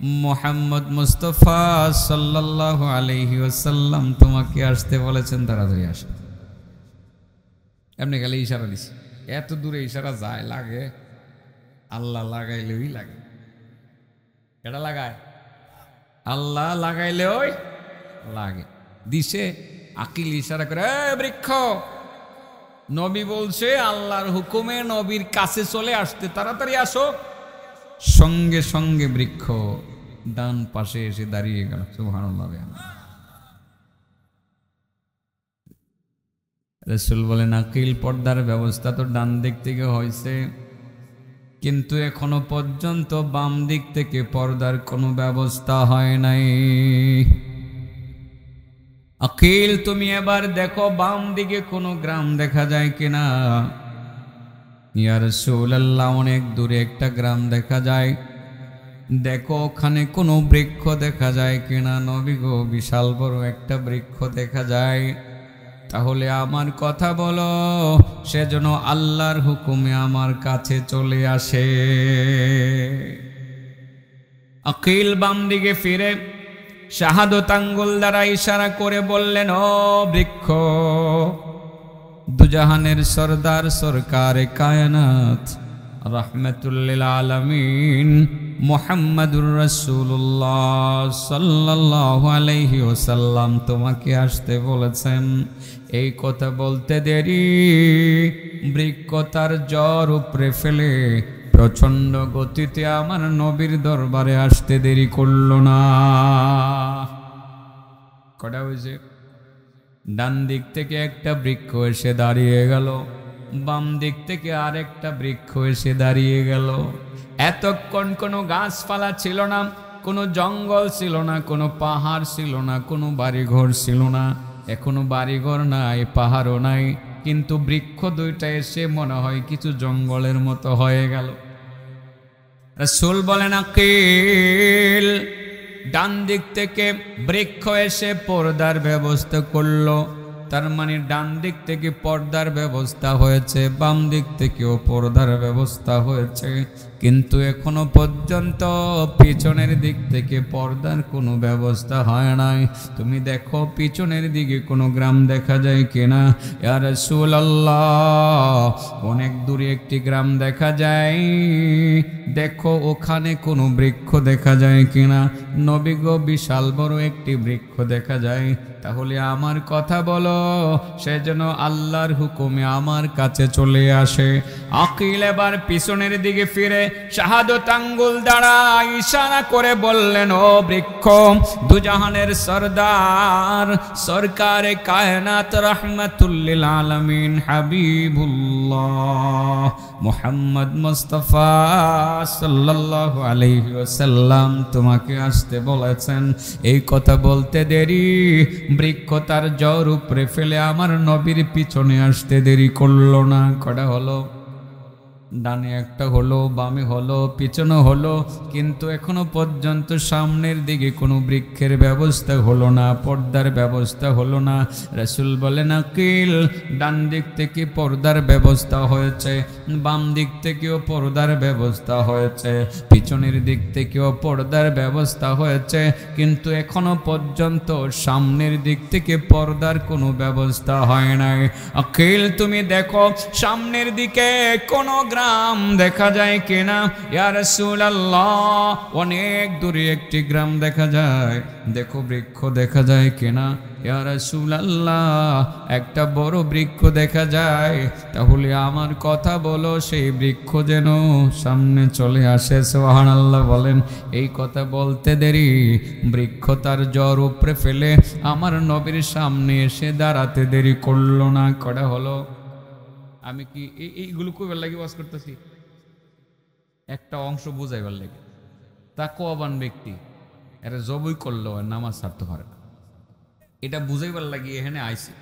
মুহাম্মদ মুস্তাফা সাল্লাল্লাহু আলাইহি ওয়াসাল্লাম তোমাকে আসতে বলেছেন, তাড়াতাড়ি আসো। এমনি গেলে ইশারা দিছে, এত দূরে ইশারা যায় লাগে? আল্লাহ লাগাইলেই লাগে। এটা লাগায় আল্লাহ, লাগাইলে ওই লাগে। দিছে আকিল ইশারা করে, বৃক্ষ, নবী বলছে আল্লাহর হুকুমে নবীর কাছে চলে আসতে, তাড়াতাড়ি আসো। সঙ্গে সঙ্গে বৃক্ষ ডান পাশে এসে দাঁড়িয়ে গেল। সুবহানাল্লাহ। রাসূল বলেন, আকিল, পর্দার ব্যবস্থা তো ডান দিক থেকে হয়েছে, কিন্তু এখনো পর্যন্ত বাম দিক থেকে পর্দার কোনো ব্যবস্থা হয় নাই। আকিল, তুমি এবার দেখো বাম দিকে কোনো গ্রাম দেখা যায় কিনা। ইয়া রাসূলুল্লাহ, অনেক দূরে একটা গ্রাম দেখা যায়, দেখো ওখানে কোনো বৃক্ষ দেখা যায় কিনা। নবী গো, বিশাল বড় একটা বৃক্ষ দেখা যায়। তাহলে আমার কথা বলো, সে যেন আল্লাহর হুকুমে আমার কাছে চলে আসে। আকিল বাম দিকে ফিরে শাহাদত আঙ্গুল দ্বারা ইশারা করে বললেন, ও বৃক্ষ, দুজাহানের সরদার, সরকারে কায়নাত, রাহমাতুল লিল আলামিন মুহাম্মাদুর রাসূলুল্লাহ সাল্লাল্লাহু আলাইহি ওয়াসাল্লাম তোমাকে আসতে বলেছেন। এই কথা বলতে দেরি বৃক্ষ তার জ্বর উপরে ফেলে প্রচন্ড গতিতে আমার নবীর দরবারে আসতে দেরি করল না। কটা হয়েছে? ডান দিক থেকে একটা বৃক্ষ এসে দাঁড়িয়ে গেল, বাম দিক থেকে আরেকটা বৃক্ষ এসে দাঁড়িয়ে গেল। এতক্ষণ কোনো গাছপালা ছিল না, কোনো জঙ্গল ছিল না, কোনো পাহাড় ছিল না, কোনো বাড়িঘর ছিল না। এখনো বাড়িঘর নাই, পাহাড়ও নাই, কিন্তু বৃক্ষ দুইটা এসে মনে হয় কিছু জঙ্গলের মতো হয়ে গেল। রাসূল বলেন, আকিল, ডান দিক থেকে বৃক্ষ এসে পর্দার ব্যবস্থা করলো, তার মানে ডান দিক থেকে পর্দার ব্যবস্থা হয়েছে, বাম দিক থেকেও পর্দার ব্যবস্থা হয়েছে, কিন্তু এখনো পর্যন্ত পিছনের দিক থেকে পর্দার কোনো ব্যবস্থা হয় নাই। তুমি দেখো পিছনের দিকে কোনো গ্রাম দেখা যায় কিনা। ইয়া রাসূলুল্লাহ, অনেক দূরে একটি গ্রাম দেখা যায়, দেখো ওখানে কোনো বৃক্ষ দেখা যায় কিনা। নবী গো, বিশাল বড় একটি বৃক্ষ দেখা যায়। তাহলে আমার কথা বলো, সে যেন আল্লাহর হুকুমে আমার কাছে চলে আসে। আকিল এবার পিছনের দিকে ফিরে শাহাদত আঙ্গুল দ্বারা ইশারা করে বললেন, ও বৃক্ষ, দুজাহানের সরদার, সরকারে কায়নাত, রাহমাতুল লিল আলামিন হাবিবুল্লাহ মুহাম্মদ মুস্তাফা সাল্লাল্লাহু আলাইহি ওয়াসাল্লাম তোমাকে আসতে বলেছেন। এই কথা বলতে দেরি বৃক্ষ তার জ্বর উপরে ফেলে আমার নবীর পিছনে আসতে দেরি করলো না। কটা হলো? ডানে একটা হলো, বামে হলো, পিছনে হলো, কিন্তু এখনো পর্যন্ত সামনের দিকে কোনো বৃক্ষের ব্যবস্থা হলো না, পর্দার ব্যবস্থা হলো না। রাসূল বলেন, আকিল, ডান দিক থেকে পর্দার ব্যবস্থা হয়েছে, বাম দিক থেকেও পর্দার ব্যবস্থা হয়েছে, পিছনের দিক থেকেও পর্দার ব্যবস্থা হয়েছে, কিন্তু এখনো পর্যন্ত সামনের দিক থেকে পর্দার কোনো ব্যবস্থা হয় নাই। আকিল, তুমি দেখো সামনের দিকে কোনো গ্রাম দেখা যায় কিনা। ইয়া রাসূলুল্লাহ, অনেক দূরে একটি গ্রাম দেখা যায়, দেখো বৃক্ষ দেখা যায় কিনা। ইয়া রাসূলুল্লাহ, একটা বড় বৃক্ষ দেখা যায়। তাহলে আমার কথা বলো, সেই বৃক্ষ যেন সামনে চলে আসে। সুবহানাল্লাহ বলেন। এই কথা বলতে দেরি বৃক্ষ তার জ্বর উপরে ফেলে আমার নবীর সামনে এসে দাঁড়াতে দেরি করলো না। কটা হলো? আমি কি এইগুলো কইবার লাগি ওয়াজ করতেছি? একটা অংশ বুঝাইবার লাগে। তাকওয়াবান ব্যক্তি এরা জবই করলো আর নামাজ ছাড়তে পারে না, এটা বুঝাইবার লাগি এখানে আইছি।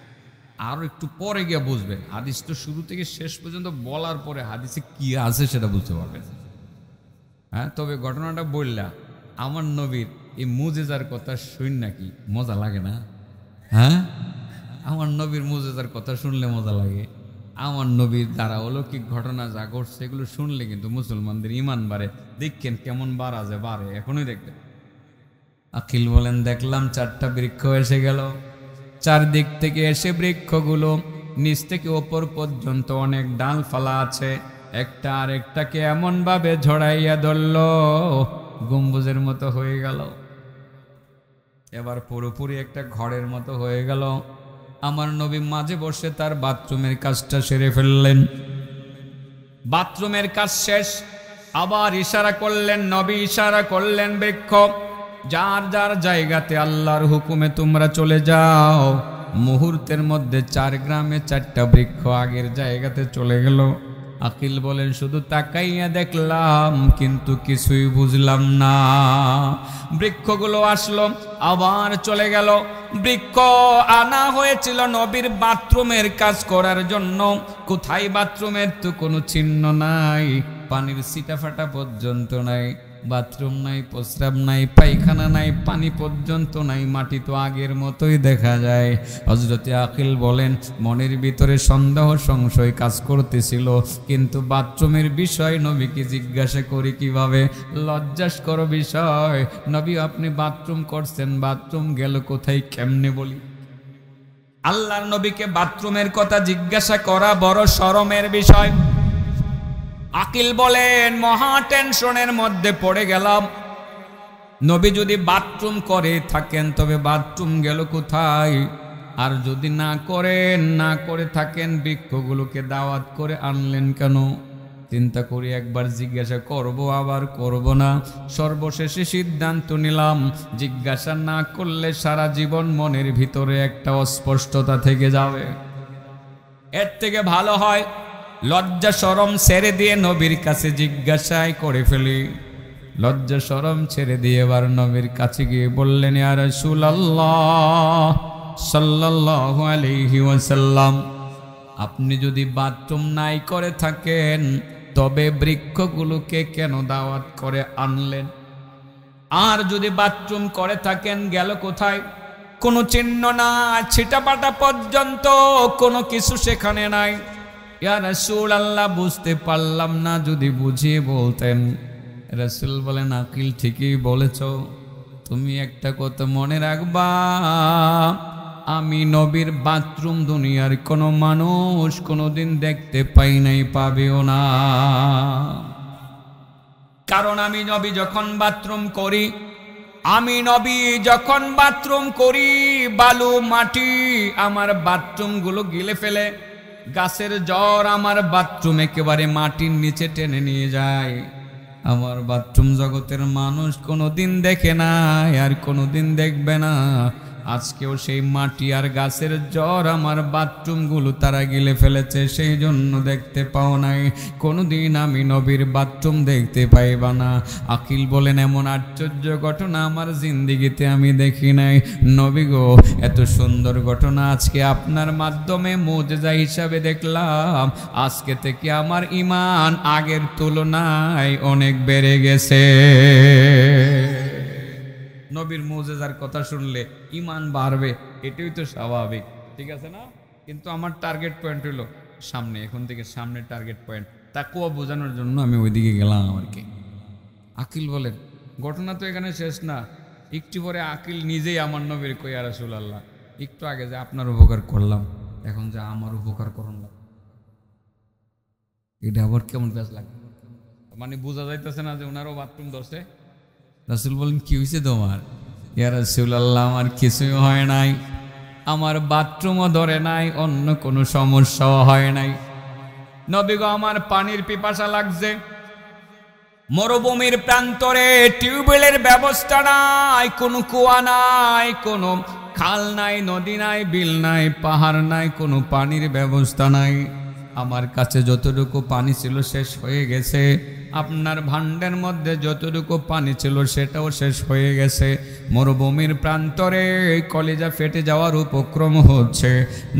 আরো একটু পরে গিয়ে বুঝবেন। হাদিস তো শুরু থেকে শেষ পর্যন্ত বলার পরে হাদিসে কি আছে সেটা বুঝতে পারবেন। হ্যাঁ, তবে ঘটনাটা বললা আমার নবীর এই মুজেজার কথা শুন নাকি মজা লাগে না? হ্যাঁ, আমার নবীর মুজেজার কথা শুনলে মজা লাগে। আমার নবীর দ্বারা অলৌকিক ঘটনা যা ঘটছে এগুলো শুনলে কিন্তু মুসলমানদের ইমান বাড়ে। দেখেন কেমন বাড়া যে বাড়ে, এখনই দেখবেন। আকিল বলেন দেখলাম 4টা বৃক্ষ এসে গেল, চারদিক থেকে এসে বৃক্ষগুলো নিচ থেকে ওপর পর্যন্ত অনেক ডালপালা আছে, একটা আরেকটাকে এমন ভাবে ঝড়াইয়া ধরল গম্বুজের মতো হয়ে গেল। এবার পুরোপুরি একটা ঘরের মতো হয়ে গেল। আমার নবী মাঝে বসে তার বাথরুমের কাজটা সেরে ফেললেন। বাথরুমের কাজ শেষ, আবার ইশারা করলেন, নবী ইশারা করলেন বৃক্ষ যার যার জায়গাতে আল্লাহর হুকুমে তোমরা চলে যাও। মুহূর্তের মধ্যে 4 গ্রামে 4টা বৃক্ষ আগের জায়গাতে চলে গেল। আকিল বলেন শুধু তাকাইয়া দেখলাম কিন্তু কিছুই বুঝলাম না। বৃক্ষগুলো আসলো আবার চলে গেল। বৃক্ষ আনা হয়েছিল নবীর বাথরুমের কাজ করার জন্য। কোথায় বাথরুমের তো কোনো চিহ্ন নাই, পানির ছিটাফাটা পর্যন্ত নাই, বাথরুম নাই, প্রস্রাব নাই, পায়খানা নাই, পানি পর্যন্ত নাই, মাটি তো আগের মতোই দেখা যায়। হযরতে আকিল বলেন মনের ভিতরে সন্দেহ সংশয় কাজ করতেছিল, কিন্তু বাথরুমের বিষয় নবীকে জিজ্ঞাসা করি কিভাবে, লজ্জাস্কর বিষয়। নবী আপনি বাথরুম করছেন, বাথরুম গেল কোথায়, কেমনে বলি? আল্লাহর নবীকে বাথরুমের কথা জিজ্ঞাসা করা বড় শরমের বিষয়। আকিল বলেন মহা টেনশনের মধ্যে পড়ে গেলাম। নবী যদি বাথরুম করে থাকেন তবে বাথরুম গেল কোথায়? আর যদি না করে থাকেন বৃক্ষগুলোকে দাওয়াত করে আনলেন কেন? চিন্তা করি একবার জিজ্ঞাসা করব, আবার করব না। সর্বশেষে সিদ্ধান্ত নিলাম জিজ্ঞাসা না করলে সারা জীবন মনের ভিতরে একটা অস্পষ্টতা থেকে যাবে। এর থেকে ভালো হয় লজ্জা শরম ছেড়ে দিয়ে নবীর কাছে জিজ্ঞাসাই করে ফেলি। লজ্জা শরম ছেড়ে দিয়ে এবার নবীর কাছে গিয়ে বললেন ইয়া রাসূলুল্লাহ সাল্লাল্লাহু আলাইহি ওয়াসাল্লাম, আপনি যদি বাথরুম নাই করে থাকেন তবে বৃক্ষগুলোকে কেন দাওয়াত করে আনলেন? আর যদি বাথরুম করে থাকেন গেল কোথায়? কোনো চিহ্ন নাই, ছিটাপাটা পর্যন্ত কোনো কিছু সেখানে নাই। ইয়া রাসূলুল্লাহ বুঝতে পারলাম না, যদি বুঝিয়ে বলতেন। রাসূল বলেন আকিল ঠিকই বলেছ, তুমি একটা কথা মনে রাখবা, আমি নবীর বাথরুম দুনিয়ার কোনো মানুষ কোনোদিন দেখতে পাই নাই, পাবেও না। কারণ আমি নবী যখন বাথরুম করি বালু মাটি আমার বাথরুমগুলো গিলে ফেলে, গাছের জড় আমার বাথরুম একেবারে মাটির নিচে টেনে নিয়ে যায়। আমার বাথরুম জগতের মানুষ কোনোদিন দেখে নাই, আর কোনোদিন দেখবে না। আজকেও সেই মাটি আর গাছের জড় আমার বাথরুমগুলো তারা গিলে ফেলেছে, সেই জন্য দেখতে পাও নাই। কোনোদিন আমি নবীর বাথরুম দেখতে পাইবা না। আকিল বলেন এমন আশ্চর্য ঘটনা আমার জিন্দিগিতে আমি দেখি নাই। নবী গো, এত সুন্দর ঘটনা আজকে আপনার মাধ্যমে মুজিজা হিসাবে দেখলাম। আজকে থেকে আমার ঈমান আগের তুলনায় অনেক বেড়ে গেছে। নবীর মুজিজার কথা শুনলে ঈমান বাড়বে, এটাই তো স্বাভাবিক, ঠিক আছে না? কিন্তু আমার টার্গেট পয়েন্ট হলো সামনে, এখন থেকে সামনে টার্গেট পয়েন্ট, তাকওয়া বোঝানোর জন্য আমি ওইদিকে গেলাম আর কি। আকিল বলেন ঘটনা তো এখানে শেষ না। একটু পরে আকিল নিজেই আমার নবীর কই ইয়া রাসূলুল্লাহ, একটু আগে যে আপনার উপকার করলাম, এখন যে আমার উপকার করুন না, এটা আবার কেমন ব্যাস লাগে? মানে বোঝা যাইতেছে না যে ওনারও বাথরুম ধরছে। রাসূল বলেন কি হয়েছে তোমার? ইয়া রাসূলুল্লাহ আমার কিছুই হয় নাই, আমার বাথরুমও ধরে নাই, অন্য কোনো সমস্যাও হয় নাই। নবী গো, আমার পানির পিপাসা লাগছে, মরুভূমির প্রান্তরে টিউবওয়েলের ব্যবস্থা নাই, কোনো কুয়া নাই, কোনো খাল নাই, নদী নাই, বিল নাই, পাহাড় নাই, কোনো পানির ব্যবস্থা নাই। আমার কাছে যতটুকু পানি ছিল শেষ হয়ে গেছে, আপনার ভান্ডারের মধ্যে যতটুকু পানি ছিল সেটাও শেষ হয়ে গেছে। মরুভূমির প্রান্তরে কলিজা ফেটে যাওয়ার উপক্রম হচ্ছে।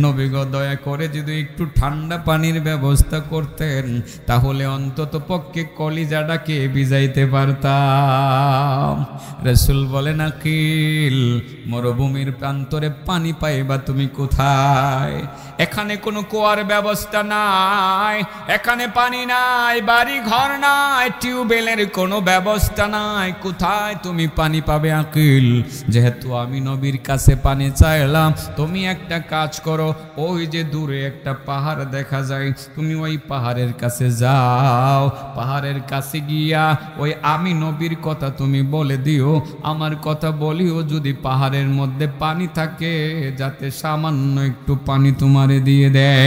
নবী গো, দয়া করে যদি একটু ঠান্ডা পানির ব্যবস্থা করতেন তাহলে অন্তত পক্ষে কলিজাটাকে ভিজাইতে পারতাম। রাসূল বলেন আকিল, মরুভূমির প্রান্তরে পানি পাইবা তুমি কোথায়? এখানে কোনো কুয়ার ব্যবস্থা নাই, এখানে পানি নাই, বাড়ি ঘর নাই, কোথায় টিউবওয়েলের কোনো ব্যবস্থা নাই, কোথায় তুমি পানি পাবে আকিল? যেহেতু আমি নবীর কাছে পানি চাইলাম, তুমি একটা কাজ করো, ওই যে দূরে একটা পাহাড় দেখা যায়, তুমি ওই পাহাড়ের কাছে যাও, পাহাড়ের কাছে গিয়া ওই আমি নবীর কথা তুমি বলে দিও, আমার কথা বলিও, যদি পাহাড়ের মধ্যে পানি থাকে যাতে সামান্য একটু পানি তোমারে দিয়ে দেয়।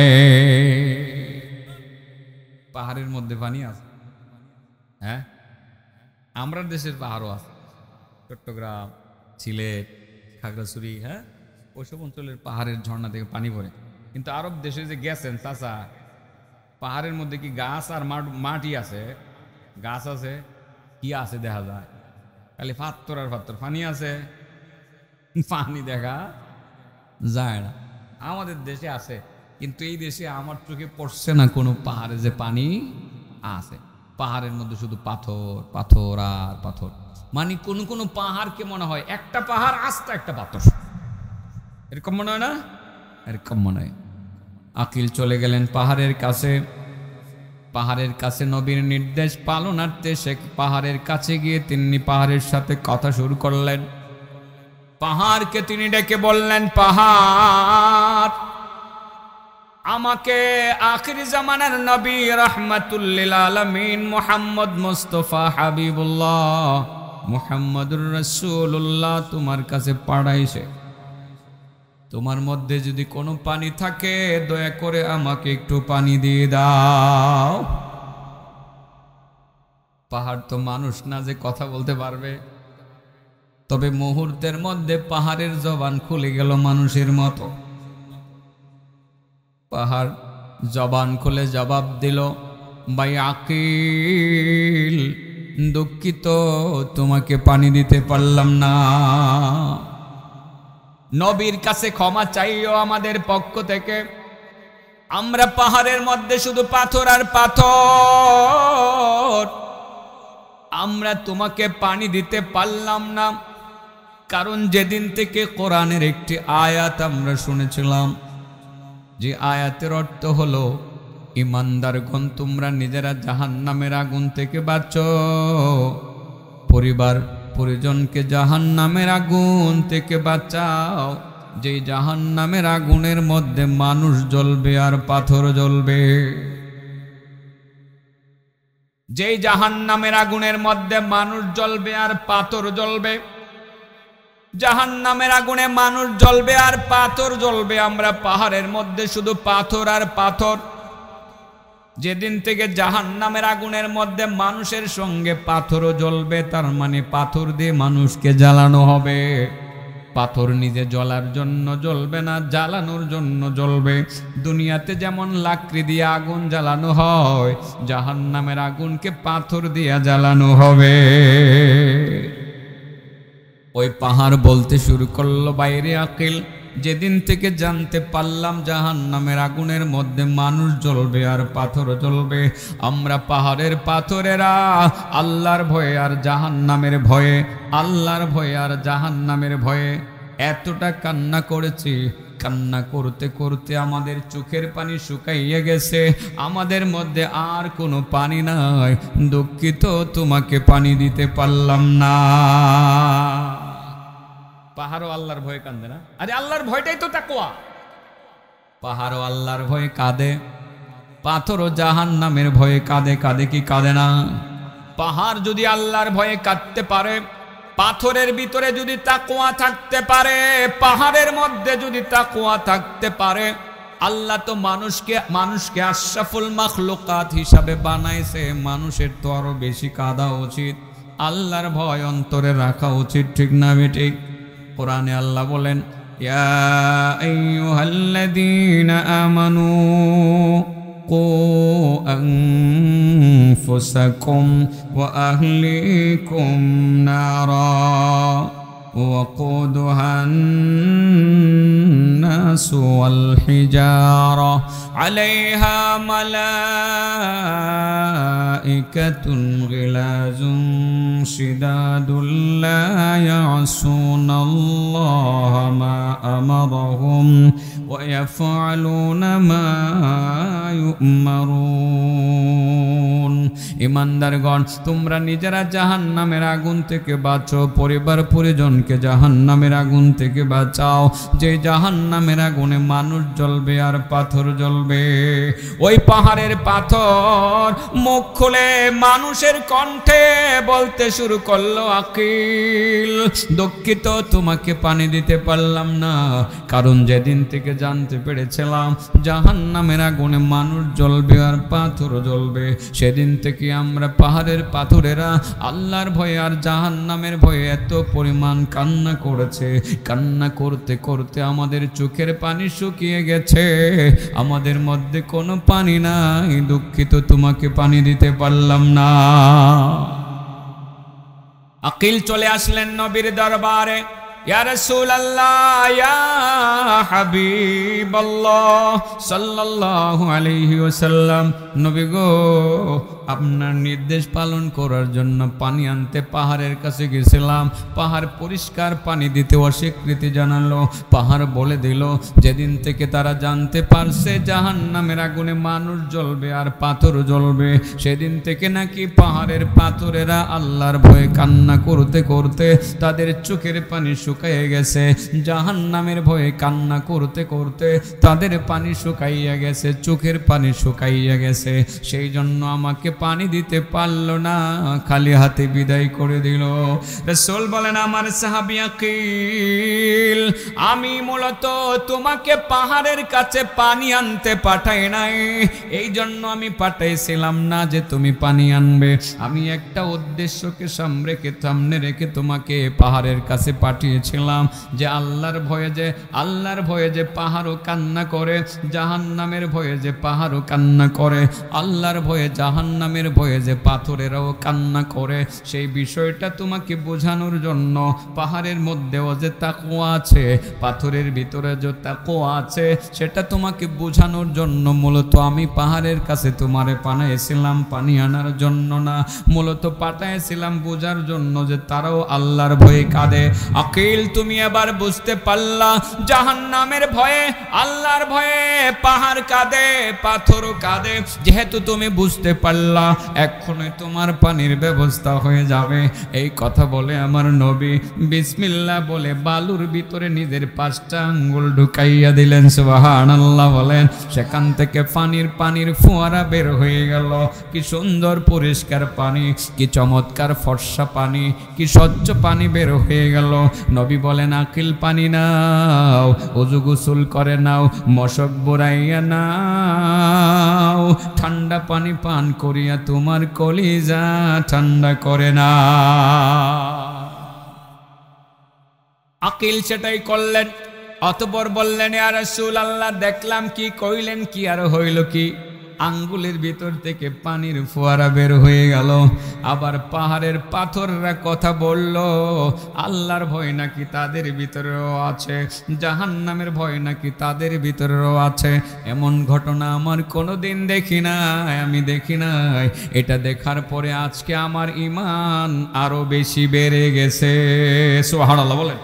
পাহাড়ের মধ্যে পানি আছে? হ্যাঁ, আমরা দেশের পাহাড়ও আছে, চট্টগ্রাম, সিলেট, খাগড়াছড়ি, হ্যাঁ, ওইসব অঞ্চলের পাহাড়ের ঝর্ণা থেকে পানি পড়ে। কিন্তু আরব দেশে যে গেছেন চাচা, পাহাড়ের মধ্যে কি গাছ আর মাটি আছে? গাছ আছে, কি আছে দেখা যায়? খালি পাথর আর পাথর, পানি আছে? পানি দেখা যায় না। আমাদের দেশে আছে, কিন্তু এই দেশে আমার চোখে পড়ছে না কোনো পাহাড়ে যে পানি আছে। পাহাড়ের মধ্যে শুধু পাথর, পাথর আর পাথর। মানে কোনো কোনো পাহাড়কে মনে হয় একটা পাহাড় আস্তা একটা পাথর, এরকম মনে হয় না? এরকম মনে হয়। আকিল চলে গেলেন পাহাড়ের কাছে। পাহাড়ের কাছে নবীর নির্দেশ পালনার্থে সে পাহাড়ের কাছে গিয়ে তিনি পাহাড়ের সাথে কথা শুরু করলেন। পাহাড়কে তিনি ডেকে বললেন, পাহাড়, আমাকে আখিরি জামানার নবী রাহমাতুল লিল আলামিন মুহাম্মদ মুস্তাফা হাবিবুল্লাহ মুহাম্মদুর রাসূলুল্লাহ তোমার কাছে পাঠাইছে। তোমার মধ্যে যদি কোনো পানি থাকে দয়া করে আমাকে একটু পানি দিয়ে দাও। পাহাড় তো মানুষ না যে কথা বলতে পারবে, তবে মুহূর্তের মধ্যে পাহাড়ের জবান খুলে গেল মানুষের মতো। পাহাড় জবান খুলে জবাব দিল, ভাই আকিল, দুঃখিত, তোমাকে পানি দিতে পারলাম না। নবীর কাছে ক্ষমা চাইও আমাদের পক্ষ থেকে। আমরা পাহাড়ের মধ্যে শুধু পাথর আর পাথর, আমরা তোমাকে পানি দিতে পারলাম না। কারণ যেদিন থেকে কোরআনের একটি আয়াত আমরা শুনেছিলাম, যে আয়াতের অর্থ হলো, ইমানদারগণ তোমরা নিজেরা জাহান্নামের আগুন থেকে বাঁচো, পরিবার পরিজনকে জাহান্নামের আগুন থেকে বাঁচাও। যেই জাহান্নামের আগুনের মধ্যে মানুষ জ্বলবে আর পাথর জ্বলবে। যেই জাহান্নামের আগুনের মধ্যে মানুষ জ্বলবে আর পাথর জ্বলবে, জাহান্নামের আগুনে মানুষ জ্বলবে আর পাথর জ্বলবে। আমরা পাহাড়ের মধ্যে শুধু পাথর আর পাথর। যেদিন থেকে জাহান্নামের আগুনের মধ্যে মানুষের সঙ্গে পাথরও জ্বলবে, তার মানে পাথর দিয়ে মানুষকে জ্বালানো হবে। পাথর নিজে জ্বলার জন্য জ্বলবে না, জ্বালানোর জন্য জ্বলবে। দুনিয়াতে যেমন লাকড়ি দিয়ে আগুন জ্বালানো হয়, জাহান্নামের আগুনকে পাথর দিয়ে জ্বালানো হবে। ওই পাহাড় বলতে শুরু করলো, বাইরে আকিল, যেদিন থেকে জানতে পারলাম জাহান্নামের আগুনের মধ্যে মানুষ জ্বলবে আর পাথর জ্বলবে, আমরা পাহাড়ের পাথরেরা আল্লাহর ভয়ে আর জাহান্নামের ভয়ে, আল্লাহর ভয়ে আর জাহান্নামের ভয়ে এতটা কান্না করেছি, কান্না করতে করতে আমাদের চোখের পানি শুকাইয়ে গেছে, আমাদের মধ্যে আর কোনো পানি নাই। দুঃখিত, তোমাকে পানি দিতে পারলাম না। পাহাড়ও আল্লাহর ভয়ে কাঁদে না? আরে আল্লাহর ভয়টাই তো তাকওয়া। পাহাড়ও আল্লাহর ভয়ে কাঁদে, পাথরও জাহান্নামের ভয়ে কাঁদে। কাঁদে কি কাঁদে না? পাহাড় যদি আল্লাহর ভয়ে কাঁদতে পারে, পাথরের ভিতরে যদি তাকওয়া থাকতে পারে, পাহাড়ের মধ্যে যদি তাকওয়া থাকতে পারে, আল্লাহ তো মানুষকে আশরাফুল মাখলুকাত হিসাবে বানাইছে, মানুষের তো আরো বেশি কাঁদা উচিত, আল্লাহর ভয় অন্তরে রাখা উচিত, ঠিক না বেঠিক? কোরআনে আল্লাহ বলেন, ইয়া আইয়ুহাল্লাযীনা আমানু কু আনফুসাকুম ওয়া আহলিকুম নারা ওয়াকুদুহান নাসু ওয়াল হিজারা আলাইহা মালাইকাতুন গিলাজুন শিদাদুল লা ইয়াসুনাল্লাহা মা আমারহুম ওয়া ইয়াফআলুনা মা ইউমারুন। ইমানদারগণ, তোমরা নিজেরা জাহান্নামের আগুন থেকে বাঁচো, পরিবার পরিজনকে জাহান্নামের আগুন থেকে বাঁচাও। যে জাহান্নামের আগুনে মানুষ জ্বলবে আর পাথর জ্বলবে। ওই পাহাড়ের পাথর মুখ খুলে মানুষের কণ্ঠে বলতে শুরু করলো, আকিল দুঃখিত, তোমাকে পানি দিতে পারলাম না, কারণ যেদিন থেকে জানতে পেরেছিলাম জাহান্নামের আগুনে মানুষ জ্বলবে আর পাথর জ্বলবে, সেদিন থেকে আমরা পাহাড়ের পাথরেরা আল্লাহর ভয়ে আর জাহান্নামের ভয়ে এত পরিমাণ কান্না করেছে। কান্না করতে করতে আমাদের চোখের পানি শুকিয়ে গেছে, আমাদের মধ্যে কোনো পানি নাই, দুঃখিত, তোমাকে পানি দিতে পারলাম না। আকিল চলে আসলেন নবীর দরবারে, ইয়া রাসূলুল্লাহ, ইয়া হাবিবাল্লাহ সাল্লাল্লাহু আলাইহি ওয়াসাল্লাম, নবী গো, আপনার নির্দেশ পালন করার জন্য পানি আনতে পাহাড়ের কাছে গেছিলাম। পাহাড় পরিষ্কার পানি দিতে অস্বীকৃতি জানালো। পাহাড় বলে দিল, যেদিন থেকে তারা জানতে পারছে জাহান্নামের আগুনে মানুষ জ্বলবে আর পাথর জ্বলবে, সেদিন থেকে নাকি পাহাড়ের পাথরেরা আল্লাহর ভয়ে কান্না করতে করতে তাদের চোখের পানি শুকাইয়া গেছে। জাহান্নামের ভয়ে কান্না করতে করতে তাদের পানি শুকাইয়া গেছে, চোখের পানি শুকাইয়া গেছে। সেই জন্য আমাকে পানি দিতে পারলো না, খালি হাতে বিদায় করে দিল। রাসূল বলেন, আমার সাহাবী আকিল, আমি মূলত তোমাকে পাহাড়ের কাছে পানি আনতে পাঠাই নাই, এই জন্য আমি পাঠাইছিলাম না যে তুমি পানি আনবে। আমি একটা উদ্দেশ্যকে সামনে রেখে তোমাকে পাহাড়ের কাছে পাঠিয়েছিলাম, যে আল্লাহর ভয়ে যে পাহাড়ও কান্না করে, জাহান্নামের ভয়ে যে পাহাড়ও কান্না করে, আল্লাহর ভয়ে জাহান্নামের ভয়ে যে পাথরেরাও কান্না করে, সেই বিষয়টা তোমাকে বোঝানোর জন্য পাহাড়ের মধ্যেও যে তাকওয়া আছে, পাথরের ভিতরে যে তাকওয়া আছে, সেটা তোমাকে বোঝানোর জন্য মূলত আমি পাহাড়ের কাছে তোমারে পাঠাইছিলাম, পানি আনার জন্য না, মূলত পাঠাইছিলাম বোঝার জন্য যে তারাও আল্লাহর ভয়ে কাঁদে। আকিল, তুমি এবার বুঝতে পারলা জাহান্নামের ভয়ে, আল্লাহর ভয়ে পাহাড় কাঁদে, পাথরও কাঁদে। যেহেতু তুমি বুঝতে পারলা, এখনই তোমার পানির ব্যবস্থা হয়ে যাবে। এই কথা বলে আমার নবী বিসমিল্লাহ বলে বালুর ভিতরে নিজের 5টা আঙ্গুল ঢুকাইয়া দিলেন। সুবহানাল্লাহ বলেন। সেখান থেকে পানির ফোয়ারা বের হয়ে গেল। কি সুন্দর পরিষ্কার পানি, কি চমৎকার ফর্সা পানি, কি স্বচ্ছ পানি বের হয়ে গেল। নবী বলেন, আকিল পানি নাও, ওযু গোসল করে নাও, মশক বোরাইয়া নাও, ঠান্ডা পানি পান করিয়া তোমার কলিজা ঠান্ডা করে না। আকিল সেটাই করলেন। অতঃপর বললেন, ইয়া রাসূলুল্লাহ, দেখলাম কি, কইলেন কি, আর হইল কি? আঙ্গুলের ভিতর থেকে পানির ফোয়ারা বের হয়ে গেল। আবার পাহাড়ের পাথররা কথা বলল, আল্লাহর ভয় নাকি তাদের ভিতরেও আছে, জাহান্নামের ভয় নাকি তাদের ভিতরেও আছে। এমন ঘটনা আমার কোনোদিন দেখি নাই, আমি দেখি নাই। এটা দেখার পরে আজকে আমার ঈমান আরো বেশি বেড়ে গেছে। সুবহানাল্লাহ বলেন।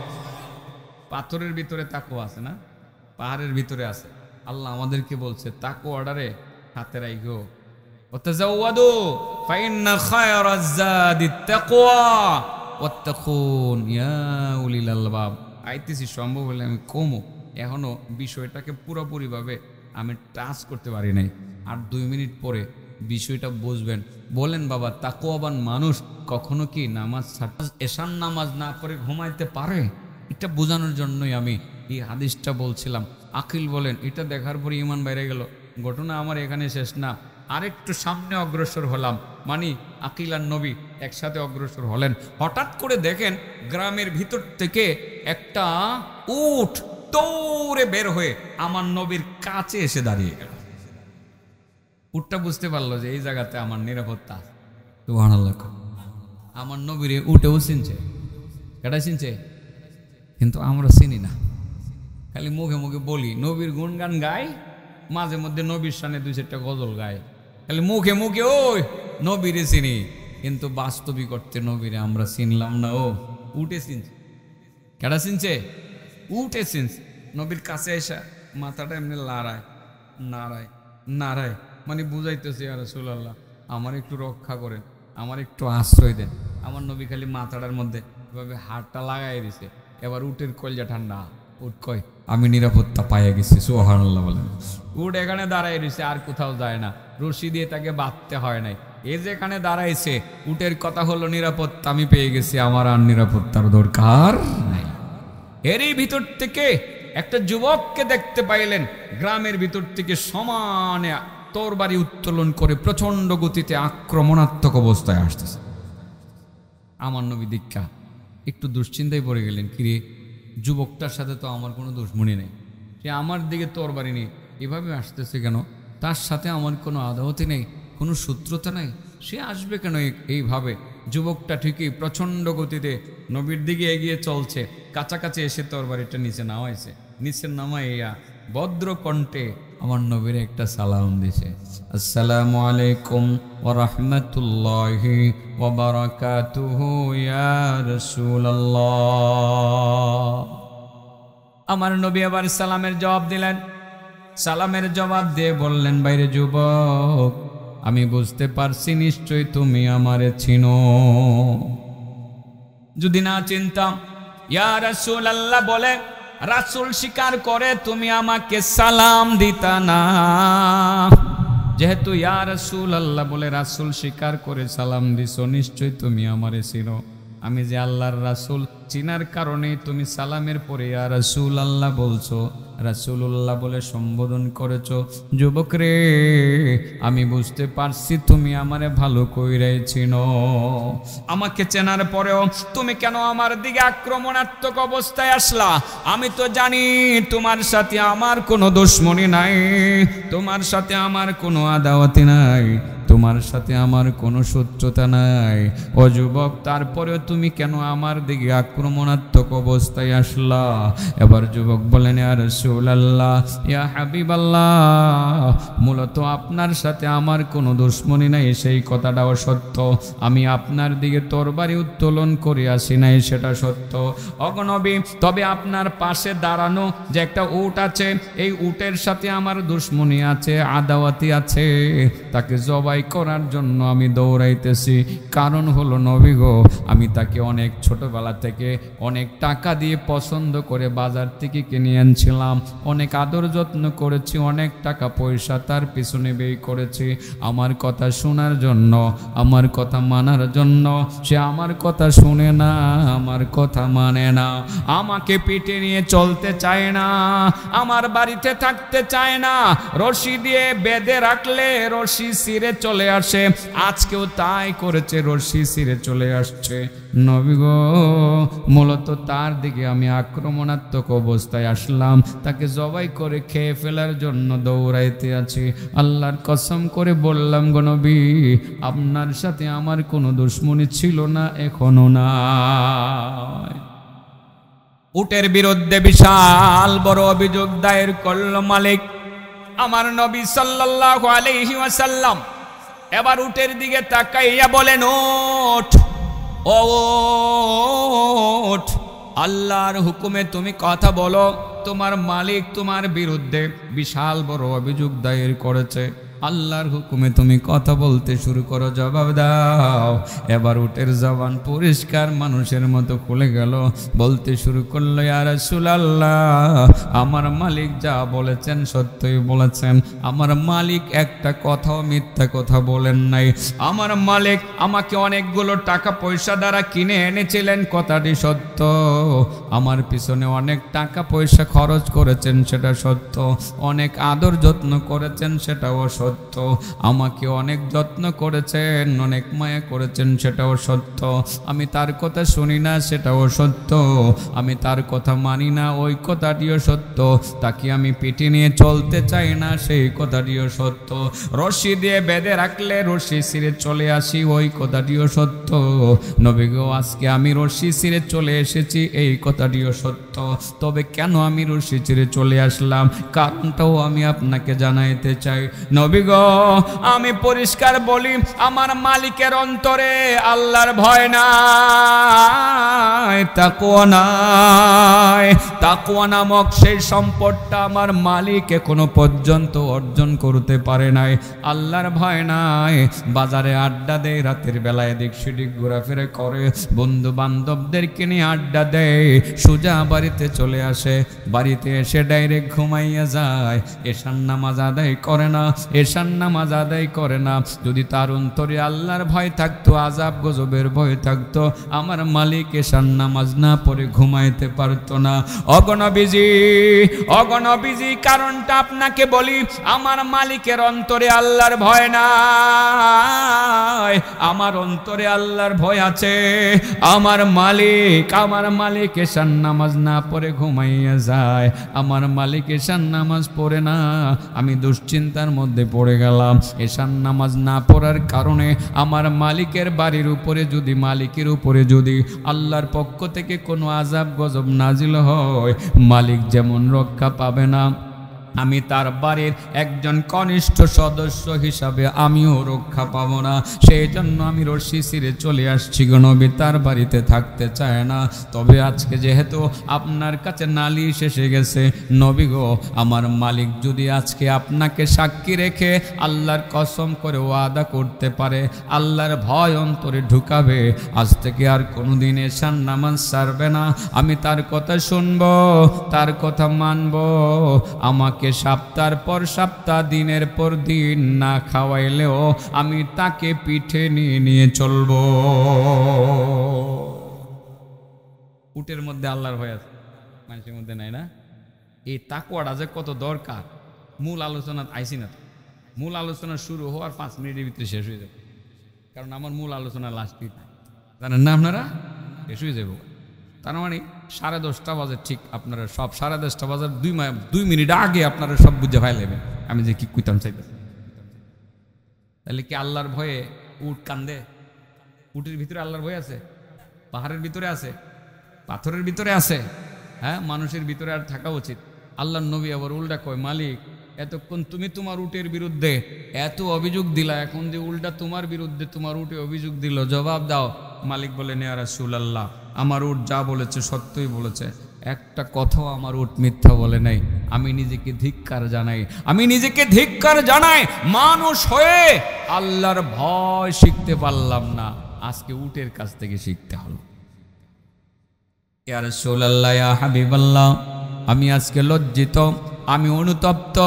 পাথরের ভিতরে তাকওয়া আছে না, পাহাড়ের ভিতরে আছে। আল্লাহ আমাদেরকে বলছে তাকওয়াটারে হাতে রাখো, ওয়াতাজাওয়াদু ফাইন্না খায়রাজ যাদিত তাকওয়া ওয়াত্তাকুন ইয়া উলিল আলবাব। আইতেছি সম্ভব হলে আমি কমো, এখনো বিষয়টাকে পুরোপুরিভাবে আমি টাচ করতে পারি নাই। আর 2 মিনিট পরে বিষয়টা বুঝবেন। বলেন বাবা, তাকওয়াবান মানুষ কখনো কি নামাজ এশার নামাজ না পড়ে ঘুমাইতে পারে? এটা বোঝানোর জন্যই আমি এই হাদিসটা বলছিলাম। আকিল বলেন, এটা দেখার পরে ঈমান বাইরে গেল। ঘটনা আমার এখানে শেষ না, আরেকটু সামনে অগ্রসর হলাম, মানে আকিল আর নবী একসাথে অগ্রসর হলেন। হঠাৎ করে দেখেন গ্রামের ভিতর থেকে একটা উট দৌড়ে বের হয়ে আমার নবীর কাছে এসে দাঁড়িয়ে গেল। উটটা বুঝতে পারলো যে এই জায়গাতে আমার নিরাপত্তা। সুবহানাল্লাহ। আমার নবীরে উটেও চিনছে, এটা চিনছে, কিন্তু আমরা চিনি না। খালি মুখে মুখে বলি, নবীর গুণগান গাই, মাঝে মধ্যে নবীর সামনে 2-4টা গজল গায়, খালি মুখে মুখে ওই নবীরে চিনি, কিন্তু বাস্তবিক অর্থে নবীরে আমরা চিনলাম না। ও উঠে চিনছে, কেডা চিনছে? উঠে চিনছে। নবীর কাছে এসে মাথাটা এমনি লড়ায় নাড়ায় নাড়ায়, মানে বুঝাইতেছে ইয়া রাসূলুল্লাহ আমার একটু রক্ষা করেন, আমার একটু আশ্রয় দেন। আমার নবী খালি মাথাটার মধ্যে এভাবে হাতটা লাগাই দিছে। এবার উটের কলজা ঠান্ডা, উট কয় আমি নিরাপত্তা পাইয়া গেছি, সুবহানাল্লাহ বলেন। উট এখানে দাঁড়াই রয়েছে, আর কোথাও যায় না, রশি দিয়ে তাকে বাঁধতে হয় নাই। এ যেখানে দাঁড়াইছে, উটের কথা হলো নিরাপত্তা আমি পেয়ে গেছি, আমার আর নিরাপত্তার দরকার নাই। এরই ভিতর থেকে একটা যুবককে দেখতে পাইলেন, গ্রামের ভিতর থেকে সমানে তরবারি উত্তোলন করে প্রচন্ড গতিতে আক্রমণাত্মক অবস্থায় আসতেছে। আমার নবী দীক্ষা একটু দুশ্চিন্তায় পড়ে গেলেন, কিরে যুবকটার সাথে তো আমার কোনো দুশ্মনী নেই, সে আমার দিকে তরবারি নেই, এভাবে আসতেছে কেন? তার সাথে আমার কোনো আদাওয়াতি নেই, কোনো শত্রুতা নাই, সে আসবে কেন এইভাবে? যুবকটা ঠিকই প্রচণ্ড গতিতে নবীর দিকে এগিয়ে চলছে, কাছাকাছি এসে তরবারিটা নিচে নামাইছে। নিচে নামাইয়া ভদ্র কণ্ঠে আমার নবীর একটা সালাম দিছে, আসসালামু আলাইকুম ওয়া রাহমাতুল্লাহি ওয়া বারাকাতুহু ইয়া রাসূলুল্লাহ। আমার নবী আবার সালামের জবাব দিলেন। সালামের জবাব দিয়ে বললেন, বাইরে যুবক, আমি বুঝতে পারছি নিশ্চয়ই তুমি আমারে চিনো। যদি না চিনতাম ইয়া রাসূলুল্লাহ বলে রাসূল স্বীকার করে তুমি আমাকে সালাম দিতা না। যেহেতু ইয়া রাসূলুল্লাহ বলে রাসূল স্বীকার করে সালাম দিছো, নিশ্চয়ই তুমি আমারে চিনো। আমি যে আল্লাহর রাসূল, চিনার কারণে তুমি সালামের পরে ইয়া রাসূলুল্লাহ বলছো, রাসূলুল্লাহ বলে সম্বোধন করেছো। যুবক রে, আমি বুঝতে পারছি তুমি আমারে ভালো কইরাই চিনো। আমাকে চেনার পরেও তুমি কেন আমার দিকে আক্রমণাত্মক অবস্থায় আসলা? আমি তো জানি তোমার সাথে আমার কোনো দুশমনি নাই, তোমার সাথে আমার কোনো আদাওয়াতি নাই, তোমার সাথে আমার কোনো শত্রুতা নাই। ও যুবক, তারপরেও তুমি কেন আমার দিকে আক্রমণাত্মক অবস্থায় আসলা? এবার যুবক বলেন, ইয়া রাসূলুল্লাহ, ইয়া হাবিবাল্লাহ, মূলত আপনার সাথে আমার কোনো দুশমনি নাই, সেই কথাটাও সত্য। আমি আপনার দিকে তরবারি উত্তোলন করে আসি নাই, সেটা সত্য। ওগো নবী, তবে আপনার পাশে দাঁড়ানো যে একটা উট আছে, এই উটের সাথে আমার দুশমনি আছে, আদাওয়াতি আছে, তাকে জবাই করার জন্য আমি দৌড়াইতেছি। কারণ হলো নবী গো, আমি তাকে অনেক ছোটবেলা থেকে অনেক টাকা দিয়ে পছন্দ করে বাজার থেকে কিনে আনছিলাম, অনেক আদর যত্ন করেছি, অনেক টাকা পয়সা তার পিছনে ব্যয় করেছি আমার কথা শোনার জন্য, আমার কথা মানার জন্য। সে আমার কথা শুনে না, আমার কথা মানে না, আমাকে পিঠে নিয়ে চলতে চায় না, আমার বাড়িতে থাকতে চায় না, রশি দিয়ে বেঁধে রাখলে রশি ছিঁড়ে চলে আসে। আজকেও তাই করেছে, রশি ছিঁড়ে চলে আসছে। নবী গো, মূলত তার দিকে আমি আক্রমণাত্মক অবস্থায় আসলাম, তাকে জবাই করে খেয়ে ফেলার জন্য দৌড়াইতে আছি। আল্লাহর কসম করে বললাম গো নবী, আপনার সাথে আমার কোনো দুশমনি ছিল না, এখনো না। উটের বিরুদ্ধে বিশাল বড় অভিযোগ দায়ের করল মালিক আমার নবী সাল্লাল্লাহু আলাইহি ওয়াসাল্লাম। এবার উটের দিকে তাকাইয়া বলেন, ওঠ ওঠ, আল্লাহর হুকুমে তুমি কথা বলো, তোমার মালিক তোমার বিরুদ্ধে বিশাল বড় অভিযোগ দায়ের করেছে, আল্লাহর হুকুমে তুমি কথা বলতে শুরু করো, জবাব দাও। এবার উটের জবান পরিষ্কার মানুষের মতো খুলে গেল, বলতে শুরু করলো, ইয়া রাসূলুল্লাহ, আমার মালিক যা বলেছেন সত্যই বলেছেন, আমার মালিক একটা কথাও মিথ্যা কথা বলেন নাই, আমার মালিক আমাকে অনেকগুলো টাকা পয়সা দ্বারা কিনে এনেছিলেন, কথাটি সত্য, আমার পিছনে অনেক টাকা পয়সা খরচ করেছেন, সেটা সত্য, অনেক আদর যত্ন করেছেন, সেটাও সত্য, সত্য, আমাকে অনেক যত্ন করেছেন, অনেক মায়া করেছেন, সেটাও সত্য। আমি তার কথা শুনি না, সেটাও সত্য। আমি তার কথা মানি না, ওই কথাটিও সত্য। তাকে আমি পিঠে নিয়ে চলতে চাই না, সেই কথাটিও সত্য। রশি দিয়ে বেঁধে রাখলে রশি ছিঁড়ে চলে আসি, ওই কথাটিও সত্য। নবী গো, আজকে আমি রশি ছিঁড়ে চলে এসেছি, এই কথাটিও সত্য। তবে কেন আমি রশি ছিঁড়ে চলে আসলাম, কারণটাও আমি আপনাকে জানাইতে চাই। নবী গো, আমি পরিষ্কার বলি, আমার মালিকের অন্তরে আল্লাহর ভয় নাই, তাকওয়া নাই। তাকওয়া নামক সেই সম্পদটা আমার মালিক এখনো পর্যন্ত অর্জন করতে পারে নাই। আল্লাহর ভয় নাই, বাজারে আড্ডা দেয়, রাতের বেলায় এদিক সেদিক ঘোরাফেরা করে, বন্ধু বান্ধবদেরকে নিয়ে আড্ডা দেয়, সোজা বাড়িতে চলে আসে, বাড়িতে এসে ডাইরেক্ট ঘুমাইয়া যায়, এশার নামাজ আদায় করে না, এশার নামাজ আদায় করে না। যদি তার অন্তরে আল্লাহর ভয় থাকতো, আযাব গজবের ভয় থাকতো, আমার মালিক এশার নামাজ না পড়ে ঘুমাইতে পারতো না। অগণবিজি কারণটা আপনাকে বলি, আমার মালিকের অন্তরে আল্লাহর ভয় নাই, আমার অন্তরে আল্লাহর ভয় আছে। আমার মালিক এশার নামাজ না পড়ে ঘুমাইয়া যায়, আমার মালিক এশার নামাজ পড়ে না। আমি দুশ্চিন্তার মধ্যে পড়ে গেলাম, এশার নামাজ না পড়ার কারণে আমার মালিকের বাড়ির উপরে যদি, মালিকের উপরে যদি আল্লাহর পক্ষ থেকে কোনো আযাব গজব নাজিল হয়, মালিক যেমন রক্ষা পাবে না, আমি তার বাড়ির একজন কনিষ্ঠ সদস্য হিসাবে আমিও রক্ষা পাব না। সেই জন্য আমি রশি ছিঁড়ে চলে আসছি গো নবী, তার বাড়িতে থাকতে চায় না। তবে আজকে যেহেতু আপনার কাছে নালিশ এসে গেছে, নবী গো, আমার মালিক যদি আজকে আপনাকে সাক্ষী রেখে আল্লাহর কসম করে ওয়াদা করতে পারে, আল্লাহর ভয় অন্তরে ঢুকাবে, আজ থেকে আর কোনোদিন এশার নামাজ ছাড়বে না, আমি তার কথা শুনবো, তার কথা মানবো। আমাকে সপ্তাহের পর সপ্তাহ, দিনের পর দিন না খাওয়াইলেও আমি তাকে পিঠে নিয়ে চলবো। উটের মধ্যে আল্লাহর ভয় আছে, মানুষের মধ্যে নাই না? এই তাকওয়াটা যে কত দরকার, মূল আলোচনা আইসি না। মূল আলোচনা শুরু হওয়ার 5 মিনিটের ভিতরে শেষ হয়ে যাবে, কারণ আমার মূল আলোচনা লাস্টই জানেন না আপনারা, শেষ হয়ে যাবো। তার মানে 10:30 বাজে ঠিক আপনারা সব 10:30 বাজার 2 মিনিট আগে আপনারা সব বুঝে ভাই নেবেন আমি যে কি কইতাম চাইতে। তাহলে কি আল্লাহর ভয়ে উট কান্দে? উটের ভিতরে আল্লাহর ভয় আছে? পাহাড়ের ভিতরে আছে? পাথরের ভিতরে আছে? হ্যাঁ, মানুষের ভিতরে আর থাকা উচিত। আল্লাহর নবী আবার উল্টা কয়, মালিক এতক্ষণ তুমি তোমার উটের বিরুদ্ধে এত অভিযোগ দিলা, এখন যে উল্টা তোমার বিরুদ্ধে তোমার উটে অভিযোগ দিল, জবাব দাও। মালিক বলেন, ইয়া রাসূলুল্লাহ, আমার উট যা বলেছে সত্যই বলেছে, একটা কথাও আমার উট মিথ্যা বলে নাই। আমি নিজেকে ধিক্কার জানাই, আমি নিজেকে ধিক্কার জানাই, মানুষ হয়ে আল্লাহর ভয় শিখতে পারলাম না, আজকে উটের কাছ থেকে শিখতে হলো। ইয়া রাসূলুল্লাহ, ইয়া হাবিবাল্লাহ, আমি আজকে লজ্জিত, আমি অনুতপ্ত,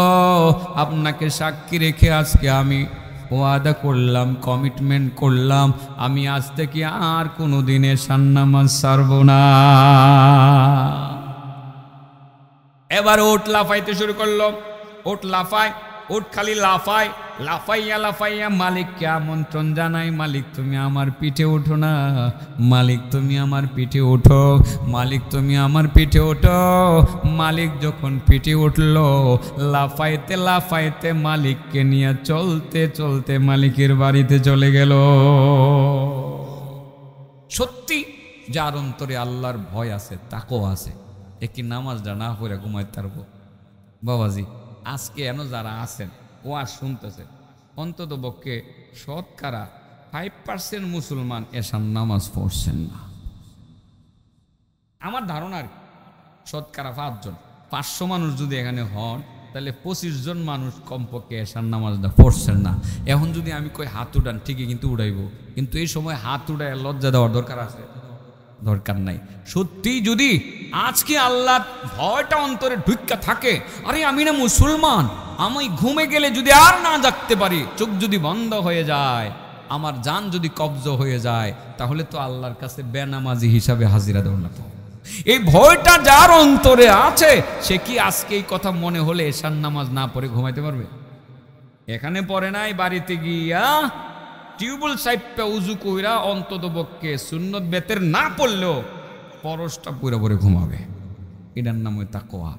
আপনাকে সাক্ষী রেখে আজকে আমি ওয়াদা করলাম, কমিটমেন্ট করলাম, আমি আজ থেকে আর কোনোদিন এশার নামাজ ছাড়ব না। এবার উট লাফাইতে শুরু করলো, উট লাফায়, উট খালি লাফায়, লাফাইয়া লাফাইয়া মালিককে আমন্ত্রণ জানাই, মালিক তুমি আমার পিঠে ওঠো না, মালিক তুমি আমার পিঠে ওঠো, মালিক তুমি আমার পিঠে ওঠো। মালিক যখন পিঠে উঠলো, লাফাইতে লাফাইতে মালিককে নিয়ে চলতে চলতে মালিকের বাড়িতে চলে গেল। সত্যি যার অন্তরে আল্লাহর ভয় আছে, তাকওয়া আছে, একই নামাজটা না পড়ে ঘুমাইতে পারবো। বাবাজি, আজকে এন যারা আছেন ওয়াজ শুনতেছে, অন্তত পক্ষে শতকরা 5% মুসলমান এশার নামাজ পড়ছেন না। আমার ধারণার শতকরা 5 জন, 500 মানুষ যদি এখানে হন, তাহলে 25 জন মানুষ কমপক্ষে এশার নামাজটা পড়ছেন না। এখন যদি আমি কই হাত উঠান, ঠিকই কিন্তু উঠাইব, কিন্তু এই সময় হাত উঠায় লজ্জা দেওয়ার দরকার আছে? দরকার নাই। সত্যি যদি আজকে আল্লাহ ভয়টা অন্তরে ঢুক্কা থাকে, আরে আমি না মুসলমান, আমি ঘুমে গেলে যদি আর না জাগতে পারি, চোখ যদি বন্ধ হয়ে যায়, আমার জান যদি কবজ হয়ে যায়, তাহলে তো আল্লাহর কাছে বেনামাজি হিসাবে হাজিরা দেওয়া না। এই ভয়টা যার অন্তরে আছে, সে কি আজকে এই কথা মনে হলে এশার নামাজ না পড়ে ঘুমাইতে পারবে? এখানে পড়ে নাই, বাড়িতে গিয়া টিউবওয়েল সাইডটা উজু কইরা অন্তত পক্ষে সুন্নত বেতের না পড়লেও পরশটা পুরো পরে ঘুমাবে। এটার নাম ওই তাকওয়া।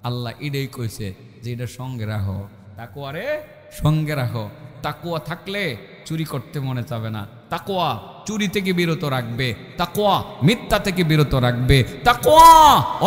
আল্লাহ এটাই কইছে যে এটা সঙ্গে রাখো, তাকওয়ারে সঙ্গে রাখো। তাকওয়া থাকলে চুরি করতে মনে চাবে না, তাকওয়া চুরি থেকে বিরত রাখবে, তাকওয়া মিথ্যা থেকে বিরত রাখবে, তাকওয়া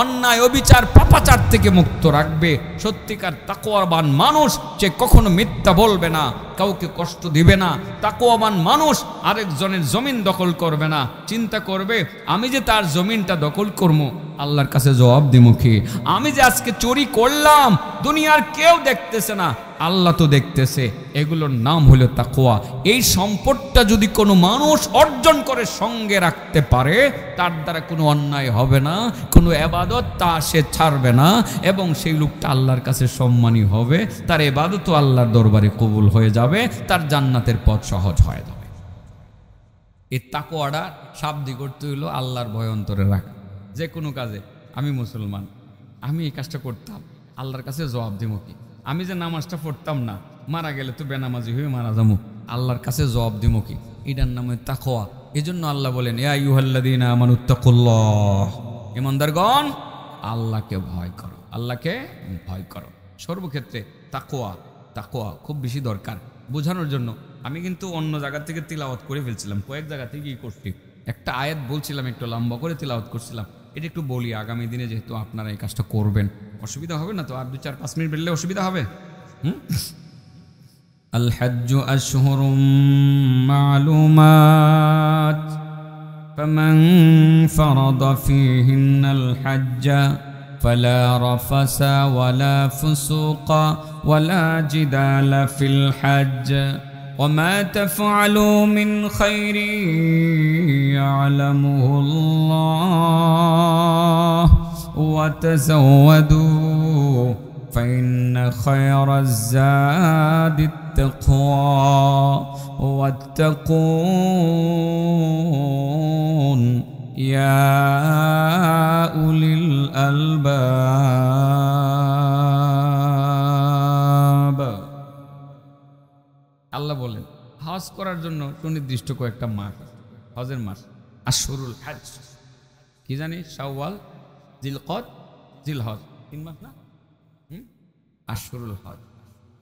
অন্যায় অবিচার পাপাচার থেকে মুক্ত রাখবে। সত্যিকার তাকওয়াবান মানুষ যে কখনো মিথ্যা বলবে না, কাউকে কষ্ট দিবে না। তাকওয়াবান মানুষ আরেকজনের জমিন দখল করবে না, চিন্তা করবে আমি যে তার জমিনটা দখল করবো আল্লাহর কাছে জবাব দিমু কি? আমি যে আজকে চুরি করলাম দুনিয়ার কেউ দেখতেছে না, আল্লাহ তো দেখতেছে। এগুলোর নাম হলো তাকওয়া। এই সম্পদটা যদি কোনো মানুষ অর্জন করে সঙ্গে রাখতে পারে, তার দ্বারা কোনো অন্যায় হবে না, কোনো ইবাদত তা সে ছাড়বে না, এবং সেই লোকটা আল্লাহর কাছে সম্মানী হবে, তার ইবাদতও আল্লাহর দরবারে কবুল হয়ে যাবে, তার জান্নাতের পথ সহজ হয়ে যাবে। এই তাকওয়াটা শাব্দিক করতে হইলো আল্লাহর ভয় অন্তরে রাখা। যে কোনো কাজে আমি মুসলমান, আমি এই কাজটা করতাম, আল্লাহর কাছে জবাব দিব কি? আমি যে নামাজটা পড়তাম না, মারা গেলে তো বেনামাজি হয়ে মারা যাবো, আল্লাহর কাছে জবাব দিব কি? এটার নামে তাকওয়া। এই জন্য আল্লাহ বলেন ইয়া আইয়ুহাল্লাযীনা আমানুত্তাকুল্লাহ, ঈমানদারগণ আল্লাহকে ভয় করো, আল্লাহকে ভয় করো। সর্বক্ষেত্রে তাকওয়া, তাকওয়া খুব বেশি দরকার বোঝানোর জন্য। আমি কিন্তু অন্য জায়গা থেকে তিলাওয়াত করে ফেলছিলাম, কয়েক জায়গা থেকেই করছি। একটা আয়াত বলছিলাম, একটু লম্বা করে তিলাওয়াত করছিলাম, এটা একটু বলি আগামী দিনে, যেহেতু আপনারা এই কাজটা করবেন, অসুবিধা হবে না তো? আর 2-4-5 মিনিট বেরলে অসুবিধা হবে? আল হাজ্জু আশহুরুম মা'লুমাত ফামান ফারাদা ফীহিন্নাল হাজ্জা ফালা রাফাসা ওয়ালা ফুসুকা ওয়ালা জিদালা ফিল হাজ্জ وما تفعلوا من خير يعلمه الله وتزودوا فإن خير الزاد التقوى واتقون يا أولي الألباب। আল্লাহ বলেন হজ করার জন্য সুনির্দিষ্ট কয়েকটা মাস, হজের মাস আশহুরুল হজ, কি জানি শাওয়াল, জিলকদ, জিলহজ, 3 মাস না? আশহুরুল হজ।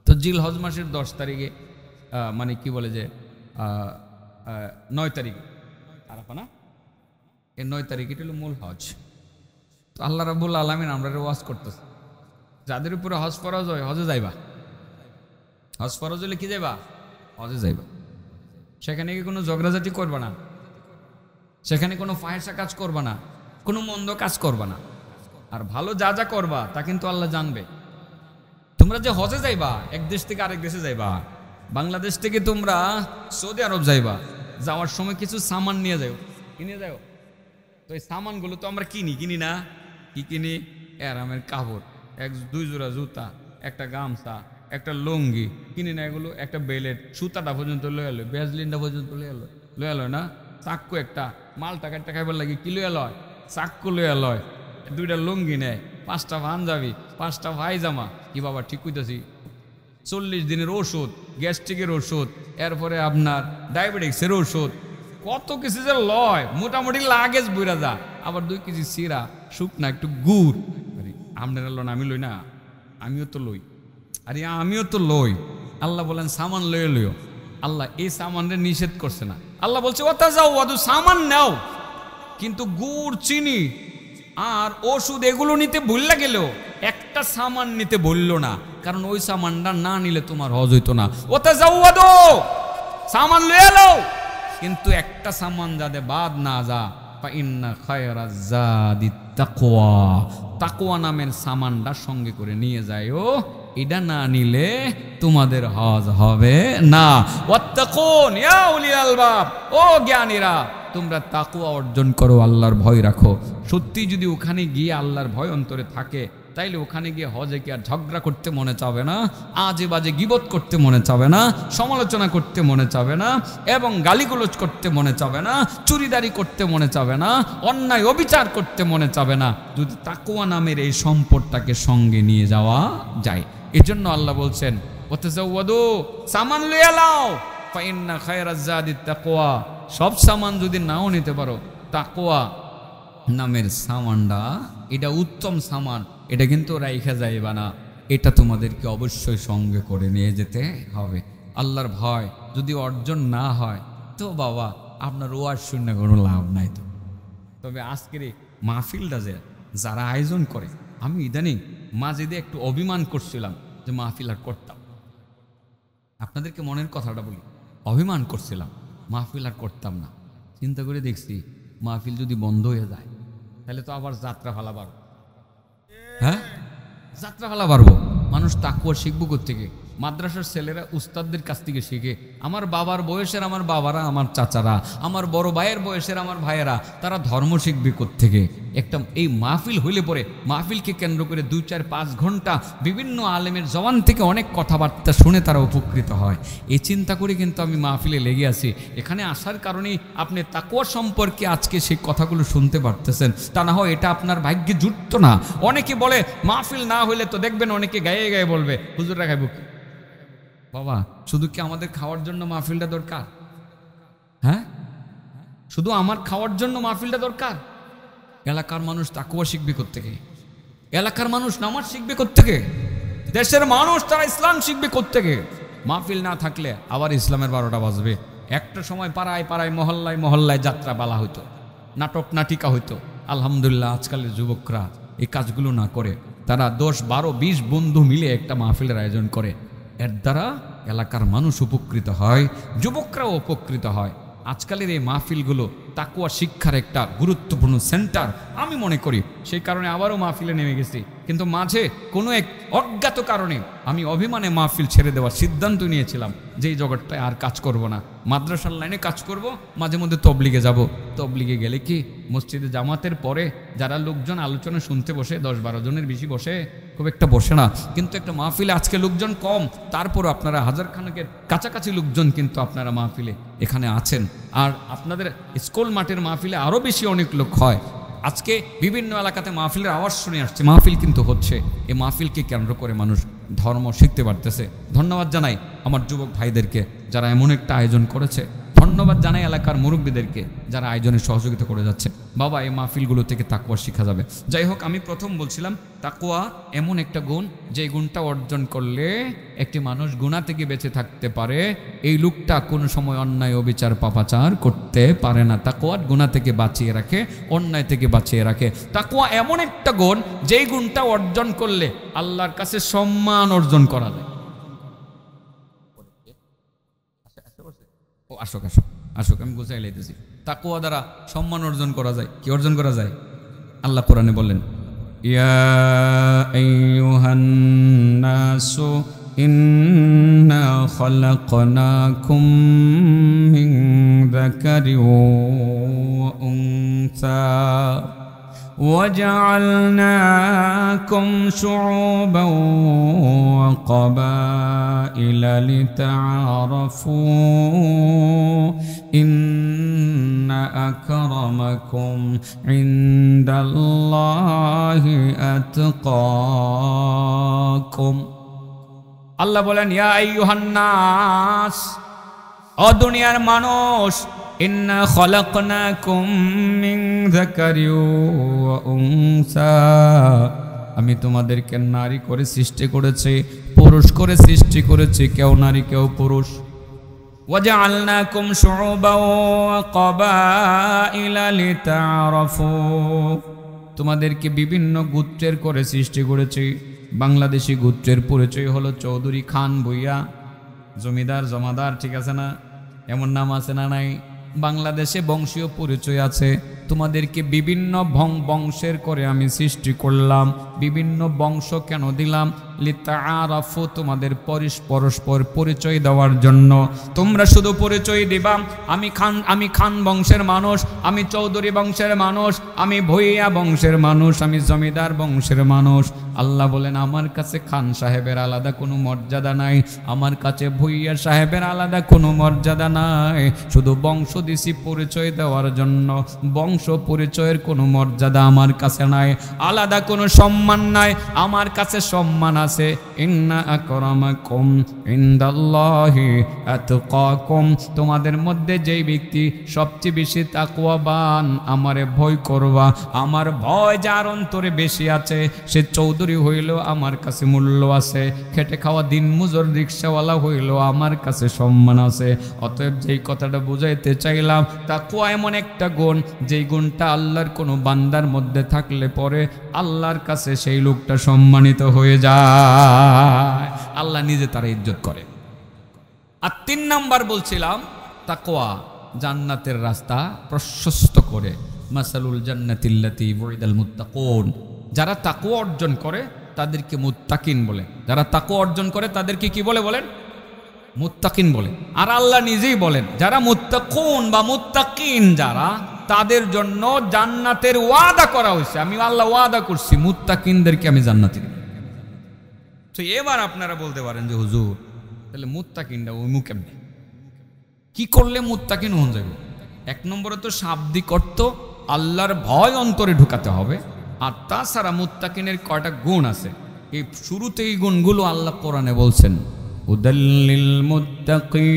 তো জিলহজ মাসের 10 তারিখে, মানে কি বলে যে 9 তারিখে আরাফা না? এই 9 তারিখ এটা হলো মূল হজ। তো আল্লাহ রাব্বুল আলামিন আমরা ওয়াজ করতেছে, যাদের উপরে হজ ফরজ হয় হজে যাইবা। হজ ফরজ হলে কি যাইবা? হজে যাইবা। সেখানে কি কোনো ঝগড়াঝাটি করবা না, সেখানে কোনো ফাহিশা কাজ করবা না, কোনো মন্দ কাজ করবা না। আর ভালো যা যা করবা তা কিন্তু আল্লাহ জানবে। তোমরা যে হজে যাইবা, এক দেশ থেকে আরেক দেশে যাইবা, বাংলাদেশ থেকে তোমরা সৌদি আরব যাইবা, যাওয়ার সময় কিছু সামান নিয়ে যাও, কিনে যাও। তো এই সামানগুলো তো আমরা কিনি না? কি কিনি? আরামের কাপড়, 1-2 জোড়া জুতা, একটা গামছা, একটা লুঙ্গি কিনি না? এগুলো একটা বেলেট, সুতাটা পর্যন্ত লয়ে এলো, ব্যাজলিনটা পর্যন্ত লয়ে এলো না? চাক্কু একটা, মাল টাকা খাইবার লাগে কি লয়ে লয়? চাক্কু লয়ে লয়, 2টা লুঙ্গি নেয়, 5টা পাঞ্জাবি, 5টা পায়জামা। কি বাবা ঠিক কইতাছি? 40 দিনের ওষুধ, গ্যাস্ট্রিকের ওষুধ, এরপরে আপনার ডায়াবেটিক্সের ওষুধ, কত কিছু যে লয়, মোটামুটি লাগেজ বইরা যা। আবার 2 কেজি সিরা, শুকনা একটু গুড়। আপনারা লোন, আমি লই না? আমিও তো লই, আরে আমিও তো লই। আল্লাহ বলেন সামান লয়ে লইও। আল্লাহ এই সামানরে নিষেধ করছে না। আল্লাহ বলছে ওয়াতাজাওয়াদু, সামান নাও, কিন্তু গুড়, চিনি আর ওষুধ এগুলো নিতে ভুললা গেলেও একটা সামান নিতে বললো না, কারণ ওই সামানটা না নিলে তোমার হজ হইতো না। ওয়াতাজাওয়াদু, সামান লয়ে লও, কিন্তু একটা সামান যাতে বাদ না যা। ফাইন্না খায়রাজ জাদিত তাকওয়া, তাকওয়া নামের সামানটা সঙ্গে করে নিয়ে যায়ও, এটা না নিলে তোমাদের হজ হবে না। ওয়াত্তাকুন ইয়া উলিল আলবাব, ও জ্ঞানীরা তোমরা তাকওয়া অর্জন করো, আল্লাহর ভয় রাখো। সত্যি যদি ওখানে গিয়ে আল্লাহর ভয় অন্তরে থাকে, তাইলে ওখানে গিয়ে হজে কি আর ঝগড়া করতে মনে চাবে না, আজে বাজে গীবত করতে মনে চাবে না, সমালোচনা করতে মনে চাবে না, এবং গালিগুলোজ করতে মনে চাবে না, চুরিদারি করতে মনে চাবে না, অন্যায় অবিচার করতে মনে চাবে না, যদি তাকওয়া নামের এই সম্পদটাকে সঙ্গে নিয়ে যাওয়া যায়। এজন্য আল্লাহ বলছেন ওয়াতাজাওয়াদু, সামান লইয়া লাও, ফাইন্না খায়রাজ জাদিত তাকওয়া। সব সামান যদি নাও নিতে পারো, তাকওয়া নামের সামানটা এটা উত্তম সামান, এটা কিন্তু রাইখা যাইবা না, এটা তোমাদেরকে অবশ্যই সঙ্গে করে নিয়ে যেতে হবে। আল্লাহর ভয় যদি অর্জন না হয় তো বাবা আপনার ওয়াজ শুনে কোনো লাভ নাই। তো তবে আজকের এই মাহফিলটা যে যারা আয়োজন করে, আমি ইদানিং মাঝে দিয়ে একটু অভিমান করছিলাম যে মাহফিল আর করতাম, আপনাদেরকে মনের কথাটা বলি, অভিমান করছিলাম মাহফিল আর করতাম না। চিন্তা করে দেখছি মাহফিল যদি বন্ধ হয়ে যায় তাহলে তো আবার যাত্রা ফালা বাড়ব। হ্যাঁ, যাত্রা ফালা বাড়বো। মানুষ তাকওয়া শিখবো কোত্থেকে? মাদ্রাসার ছেলেরা উস্তাদদের কাছ থেকে শিখে। আমার বাবার বয়সের আমার বাবারা, আমার চাচারা, আমার বড় ভাইয়ের বয়সের আমার ভাইয়েরা, তারা ধর্ম শিখবে কোত্থেকে? একটা এই মাহফিল হইলে পরে মাহফিলকে কেন্দ্র করে 2-4-5 ঘন্টা বিভিন্ন আলেমের জবান থেকে অনেক কথাবার্তা শুনে তারা উপকৃত হয়। এই চিন্তা করে কিন্তু আমি মাহফিলে লেগে আছি। এখানে আসার কারণেই আপনি তাকওয়া সম্পর্কে আজকে সেই কথাগুলো শুনতে পারতেছেন, তা না হয় এটা আপনার ভাগ্যে জুটতো না। অনেকে বলে মাহফিল না হইলে তো দেখবেন অনেকে গায়ে গায়ে বলবে হুজুররা খাইব। বাবা শুধু কি আমাদের খাওয়ার জন্য মাহফিলটা দরকার? হ্যাঁ, শুধু আমার খাওয়ার জন্য মাহফিলটা দরকার? এলাকার মানুষ তাকওয়া শিখবে কোত্থেকে? এলাকার মানুষ নামাজ শিখবে কোত্থেকে? দেশের মানুষ তারা ইসলাম শিখবে কোত্থেকে? মাহফিল না থাকলে আবার ইসলামের 12টা বাজবে। একটা সময় পাড়ায় পাড়ায় মহল্লায় মহল্লায় যাত্রা বালা হইতো, নাটক নাটিকা হইতো। আলহামদুলিল্লাহ আজকালের যুবকরা এই কাজগুলো না করে তারা 10-12-20 বন্ধু মিলে একটা মাহফিলের আয়োজন করে। এর দ্বারা এলাকার মানুষ উপকৃত হয়, যুবকরাও উপকৃত হয়। আজকালের এই মাহফিলগুলো তাকওয়া শিক্ষার একটা গুরুত্বপূর্ণ সেন্টার আমি মনে করি। সেই কারণে আবারও মাহফিলে নেমে গেছি, কিন্তু মাঝে কোনো এক অজ্ঞাত কারণে আমি অভিমানে মাহফিল ছেড়ে দেওয়ার সিদ্ধান্ত নিয়েছিলাম যে এই জগৎটায় আর কাজ করব না, মাদ্রাসার লাইনে কাজ করব, মাঝে মধ্যে তবলিগে যাব। তবলিগে গেলে কি মসজিদে জামাতের পরে যারা লোকজন আলোচনা শুনতে বসে 10-12 জনের বেশি বসে, খুব একটা বসে না। কিন্তু একটা মাহফিলে আজকে লোকজন কম, তারপরও আপনারা 1000 খানেকের কাছাকাছি লোকজন কিন্তু আপনারা মাহফিলে এখানে আছেন। আর আপনাদের স্কুল মাঠের মাহফিলে আরও বেশি অনেক লোক হয়। আজকে বিভিন্ন এলাকাতে মাহফিলের আওয়াজ শুনে আসছে, মাহফিল কিন্তু হচ্ছে। এই মাহফিলকে কেন্দ্র করে মানুষ ধর্ম শিখতে পারতেছে। ধন্যবাদ জানাই আমার যুবক ভাইদেরকে যারা এমন একটা আয়োজন করেছে। ধন্যবাদ জানাই এলাকার মুরব্বীদেরকে যারা আয়োজনে সহযোগিতা করে যাচ্ছে। বাবা এই মাহফিলগুলো থেকে তাকওয়া শেখা যাবে। যাই হোক, আমি প্রথম বলছিলাম তাকওয়া এমন একটা গুণ যে গুণটা অর্জন করলে একটি মানুষ গুনাহ থেকে বেঁচে থাকতে পারে। এই লোকটা কোনো সময় অন্যায় অবিচার পাপাচার করতে পারে না। তাকওয়া গুনাহ থেকে বাঁচিয়ে রাখে, অন্যায় থেকে বাঁচিয়ে রাখে। তাকওয়া এমন একটা গুণ যেই গুণটা অর্জন করলে আল্লাহর কাছে সম্মান অর্জন করা যায়। আসুক আসুক আসুক, আমি গুছাই লাইতেছি। তাকওয়া দ্বারা সম্মান অর্জন করা যায়। কি অর্জন করা যায়? আল্লাহ কোরআনে বললেন, ইয়া আইয়ুহান নাসু ইন্না খালাকনাকুম মিন যাকারিন ওয়া উনসা وجعلناكم شعوبا وقبائل لتعارفوا إن أكرمكم عند الله أتقاكم। আল্লাহ বলেন, ইয়া আইয়ুহান নাস, ও দুনিয়ার মানুষ, ইন্না খলাকনাকুম মিন যাকারিন ওয়া উনসা, আমি তোমাদেরকে নারী করে সৃষ্টি করেছি, পুরুষ করে সৃষ্টি করেছি, কেউ নারী কেউ পুরুষ। ওয়াজআলনাকুম শুউবান ওয়া ক্বাবাইলা লিতাআরাফু, তোমাদেরকে বিভিন্ন গোত্রের করে সৃষ্টি করেছি। বাংলাদেশি গোত্রের পরিচয় হলো চৌধুরী, খান, ভুইয়া, জমিদার, জমাদার, ঠিক আছে না? এমন নাম আছে না নাই? বাংলাদেশে বংশীয় পরিচয় আছে। তোমাদেরকে বিভিন্ন বংশের করে আমি সৃষ্টি করলাম। বিভিন্ন বংশ কেন দিলাম? লিতাআরাফু, তোমাদের পরস্পর পরিচয় দেওয়ার জন্য। তোমরা শুধু পরিচয় দিবা আমি খান বংশের মানুষ, আমি চৌধুরী বংশের মানুষ, আমি ভুইয়া বংশের মানুষ, আমি জমিদার বংশের মানুষ। আল্লাহ বলেন, আমার কাছে খান সাহেবের আলাদা কোনো মর্যাদা নাই, আমার কাছে ভুইয়া সাহেবের আলাদা কোনো মর্যাদা নাই। শুধু বংশ দিছি পরিচয় দেওয়ার জন্য। বংশ পরিচয়ের কোনো মর্যাদা আমার কাছে নাই, আলাদা কোনো সম্মান নাই। আমার কাছে সম্মান আছে, ইন্না আকরামাকুম ইনদাল্লাহি আতকাকুম, তোমাদের মধ্যে যেই ব্যক্তি সবচেয়ে বেশি তাকওয়াবান, আমারে ভয় করবা, আমার ভয় যার অন্তরে বেশি আছে, সে চৌধুরী হইল আমার কাছে মূল্য আছে, খেটে খাওয়া দিন মজুর রিক্সাওয়ালা হইল আমার কাছে সম্মান আছে। অতএব যেই কথাটা বুঝাইতে চাইলাম, তাকওয়া এমন একটা গুণ, যেই গুণটা আল্লাহর কোনো বান্দার মধ্যে থাকলে পরে আল্লাহর কাছে সেই লোকটা সম্মানিত হয়ে যায়, আল্লাহ নিজে তারা ইজ্জত করে। আর 3 নাম্বার বলছিলাম, তাকওয়া জান্নাতের রাস্তা প্রশস্ত করে। মাসালুল জান্নাতিল্লাতী ওয়িদাল মুত্তাকুন, যারা তাকওয়া অর্জন করে তাদেরকে মুত্তাকিন বলে, যারা তাকওয়া অর্জন করে তাদেরকে কি বলে বলেন? মুত্তাকিন বলে। আর আল্লাহ নিজেই বলেন, যারা মুত্তাকুন বা মুত্তাকিন যারা, তাদের জন্য জান্নাতের ওয়াদা করা হয়েছে। আমি আল্লাহ ওয়াদা করছি মুত্তাকিনদেরকে আমি জান্নাতে দেব। তো এবার আপনারা বলতে পারেন যে হুজুর, তাহলে মুত্তাকিনটা ওই কেমনে, কি করলে মুত্তাকিন হন যাবে? 1 নম্বরে তো শাব্দিক অর্থ, আল্লাহর ভয় অন্তরে ঢুকাতে হবে। আর তাছাড়া মুত্তাকিনের কয়টা গুণ আছে, এই শুরুতে এই গুণগুলো আল্লাহ কোরআনে বলছেন, উদাল্লিল মুত্তাকিন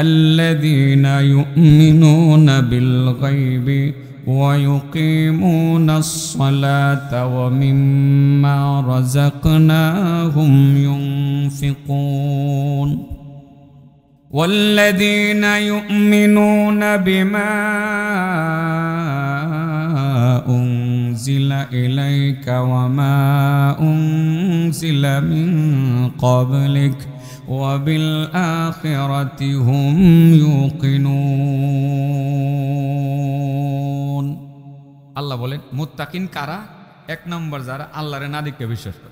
আল্লাযীনা ইউমিনুনা বিল গায়বি ওয়া ইউকিমুনাস সালাতা ওয়া মিম্মা রাযাকনাহুম ইউনফিকুন والذين يؤمنون بما أنزل إليك وما أنزل من قبلك وبالآخرة هم يوقنون। আল্লাহ বলেন মুত্তাকিন কারা? 1 নম্বর যারা আল্লাহরে না দেখে বিশ্বাস করে,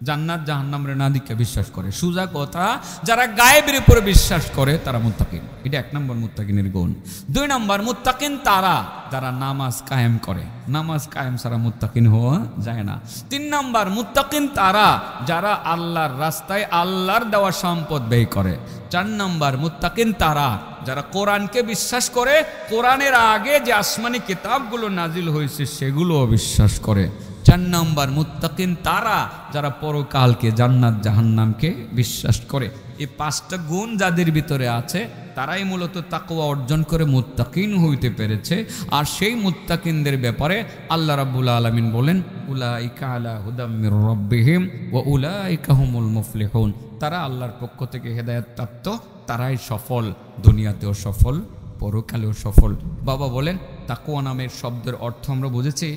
জান্নাত জাহান্নামের না দিকে বিশ্বাস করে, সোজা কথা যারা গায়েবের উপরে বিশ্বাস করে তারা মুত্তাকিন। এটা 1 নম্বর মুত্তাকিনের গুণ। 2 নম্বর মুত্তাকিন তারা যারা নামাজ কায়েম করে, নামাজ কায়েম ছাড়া মুত্তাকিন হওয়া যায় না। 3 নম্বর মুত্তাকিন তারা যারা আল্লাহর রাস্তায় আল্লাহর দেওয়া সম্পদ ব্যয় করে। 4 নম্বর মুত্তাকিন তারা যারা কোরআনকে বিশ্বাস করে, কোরআনের আগে যে আসমানি কিতাবগুলো নাজিল হয়েছে সেগুলোও বিশ্বাস করে। 4 নম্বর মুত্তাকিন তারা যারা পরকালকে, জান্নাত জাহান্নামকে বিশ্বাস করে। এই 5টা গুণ যাদের ভিতরে আছে তারাই মূলত তাকওয়া অর্জন করে মুত্তাকিন হইতে পেরেছে। আর সেই মুত্তাকিনদের ব্যাপারে আল্লাহ রাব্বুল আলামিন বলেন, উলাইকা আলা হুদাম মির রাব্বিহিম ওয়া উলাইকা হুমুল মুফলিহুন, তারা আল্লাহর পক্ষ থেকে হেদায়েত প্রাপ্ত, তারাই সফল, দুনিয়াতেও সফল, পরকালেও সফল। বাবা বলেন, তাকওয়া নামের শব্দের অর্থ আমরা বুঝেছি,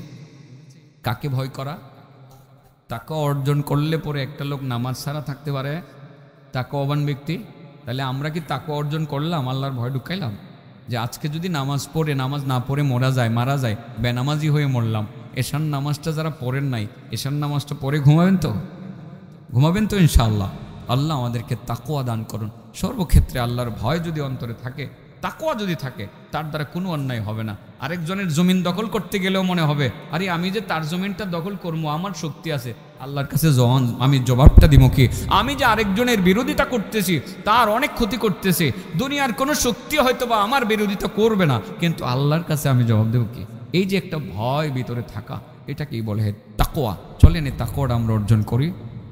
কাকে ভয় করা। তাকওয়া অর্জন করলে পরে একটা লোক নামাজ ছাড়া থাকতে পারে, তাকওয়াবান ব্যক্তি। তাহলে আমরা কি তাকওয়া অর্জন করলাম, আল্লাহর ভয় ঢুকাইলাম? যে আজকে যদি নামাজ পড়ে, নামাজ না পড়ে মারা যায়, বেনামাজি হয়ে মরলাম। এশার নামাজটা যারা পড়েন নাই, এশার নামাজটা পড়ে ঘুমাবেন তো ইনশাআল্লাহ। আল্লাহ আমাদেরকে তাকওয়া দান করুন। সর্বক্ষেত্রে আল্লাহর ভয় যদি অন্তরে থাকে, তাকওয়া যদি থাকে, তার দ্বারা কোনো অন্যায় হবে না। আরেকজনের জমিন দখল করতে গেলেও মনে হবে, আরে আমি যে তার জমিনটা দখল করবো, আমার শক্তি আছে, আল্লাহর কাছে আমি জবাবটা দিব কি? আমি যে আরেকজনের বিরোধিতা করতেছি, তার অনেক ক্ষতি করতেছি, দুনিয়ার কোনো শক্তি হয়তো বা আমার বিরোধিতা করবে না, কিন্তু আল্লাহর কাছে আমি জবাব দেব কি? এই যে একটা ভয় ভিতরে থাকা, এটাকেই বলে তাকওয়া। চলেন এই তাকওয়াটা আমরা অর্জন করি।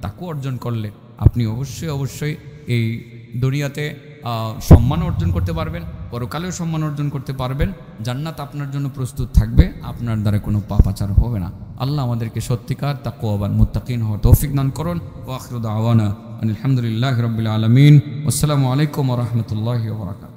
তাকওয়া অর্জন করলে আপনি অবশ্যই এই দুনিয়াতে সম্মান অর্জন করতে পারবেন, পরকালেও সম্মান অর্জন করতে পারবেন, জান্নাত আপনার জন্য প্রস্তুত থাকবে, আপনার দ্বারা কোনো পাপাচার হবে না। আল্লাহ আমাদেরকে সত্যিকার তাকওয়াবান মুত্তাকিন হওয়ার তৌফিক দান করুন। ওয়া আখিরু দাওয়ানা আলহামদুলিল্লাহি রাব্বিল আলামিন। আসসালামু আলাইকুম ওয়া রাহমাতুল্লাহি ওয়া বারাকাতুহু।